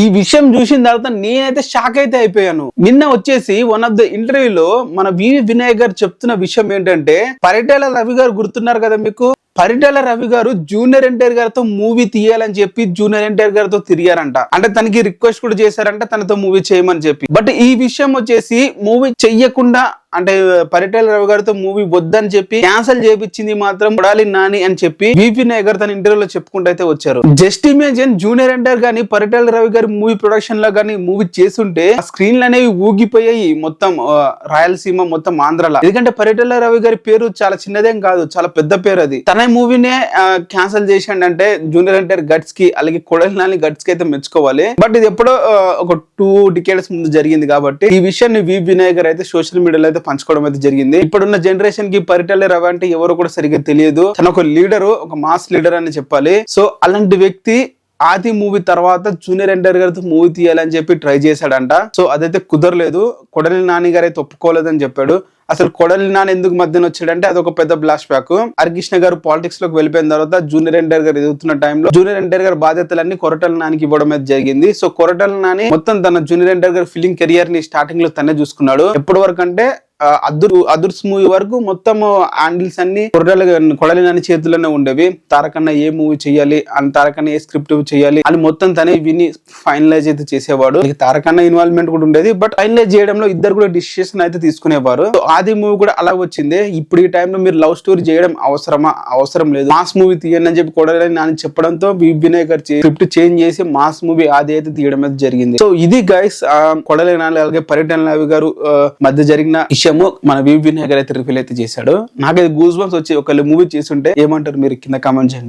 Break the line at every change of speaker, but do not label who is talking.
ఈ విషయం చూసిన తర్వాత నేనైతే షాక్ అయితే అయిపోయాను. నిన్న వచ్చేసి వన్ ఆఫ్ ద ఇంటర్వ్యూలో మన వినయ్ గారు చెప్తున్న విషయం ఏంటంటే, పరిటాల రవి గారు గుర్తున్నారు కదా మీకు, పరిటాల రవి గారు జూనియర్ ఎన్టీఆర్ గారితో మూవీ తీయాలని చెప్పి జూనియర్ ఎన్టీఆర్ గారితో తిరిగారంట. అంటే తనకి రిక్వెస్ట్ కూడా చేశారంట తనతో మూవీ చేయమని చెప్పి. బట్ ఈ విషయం వచ్చేసి మూవీ చెయ్యకుండా, అంటే పరిటాల రవి గారితో మూవీ వద్దని చెప్పి క్యాన్సిల్ చేయించింది మాత్రం కొడాలి నాని అని చెప్పి వినయ్ గారు తన ఇంటర్వ్యూలో చెప్పుకుంటూ అయితే వచ్చారు. జస్ట్ ఇమేజిన్ జూనియర్ ఎన్టీఆర్ గాని పరిటాల రవి గారి మూవీ ప్రొడక్షన్ లో గానీ మూవీ చేస్తుంటే స్క్రీన్లు అనేవి ఊగిపోయాయి మొత్తం రాయలసీమ మొత్తం ఆంధ్రలో. ఎందుకంటే పరిటాల రవి గారి పేరు చాలా చిన్నదేం కాదు, చాలా పెద్ద పేరు. అది తన మూవీనే క్యాన్సిల్ చేసిండంటే జూనియర్ ఎన్టీఆర్ గట్స్ కి అలాగే కొడాలి నాని గట్స్ కి అయితే మెచ్చుకోవాలి. బట్ ఇది ఎప్పుడో ఒక 2 decades ముందు జరిగింది కాబట్టి ఈ విషయాన్ని వినయ్ గారు అయితే సోషల్ మీడియాలో అయితే పంచుకోవడం అయితే జరిగింది. ఇప్పుడున్న జనరేషన్ కి పరిటాల రవి అంటే ఎవరు కూడా సరిగ్గా తెలియదు. తన ఒక లీడరు, ఒక మాస్ లీడర్ అని చెప్పాలి. సో అలాంటి వ్యక్తి ఆది మూవీ తర్వాత జూనియర్ ఎన్టీఆర్ గారితో మూవీ తీయాలని చెప్పి ట్రై చేశాడంట. సో అదైతే కుదరలేదు. కొడాలి నాని గారు అయితే ఒప్పుకోలేదని చెప్పాడు. అసలు కొడాలి నాని ఎందుకు మధ్యన వచ్చాడంటే అదొక పెద్ద బ్లాష్ బ్యాక్. హరికృష్ణ గారు పాలిటిక్స్ లోకి వెళ్ళిపోయిన తర్వాత జూనియర్ ఎన్టీఆర్ గారు ఎదుగుతున్న టైంలో జూనియర్ ఎన్టీఆర్ గారి బాధ్యతలన్నీ కొరటాల నానికి ఇవ్వడం అయితే జరిగింది. సో కొరటాల నాని మొత్తం తన జూనియర్ ఎన్టీఆర్ గారి ఫిలిం కెరియర్ ని స్టార్టింగ్ లో తనే చూసుకున్నాడు. ఎప్పటి వరకు అంటే అదుర్స్ మూవీ వరకు మొత్తం హ్యాండిల్స్ అన్ని కొడాలి నాని చేతుల్లోనే ఉండేవి. తారకన్న ఏ మూవీ చేయాలి అని, తారకన్న ఏ స్క్రిప్ట్ చేయాలి అని మొత్తం తనే విని ఫైనలైజ్ అయితే చేసేవాడు. తారకన్న ఇన్వాల్వ్మెంట్ కూడా ఉండేది. బట్ ఫైనలైజ్ చేయడంలో ఇద్దరు కూడా డిసిషన్ అయితే తీసుకునేవారు. ఆది మూవీ కూడా అలా వచ్చింది. ఇప్పుడు ఈ టైంలో మీరు లవ్ స్టోరీ చేయడం అవసరమా? అవసరం లేదు, మాస్ మూవీ తీయండి అని చెప్పి కొడాలి నాని చెప్పడంతో వినయ్ గారు స్క్రిప్ట్ చేంజ్ చేసి మాస్ మూవీ ఆది అయితే తీయడం అయితే జరిగింది. సో ఇది గైస్ కొడాలి నాని అలాగే పరిటాల రవి గారు మధ్య జరిగిన మన వినయ్ గారు అయితే రివీల్ అయితే చేశాడు. నాకైతే గూస్ బంప్స్ వచ్చి ఒకళ్ళు మూవీ చేస్తుంటే ఏమంటారు మీరు కింద కామెంట్ చేయండి.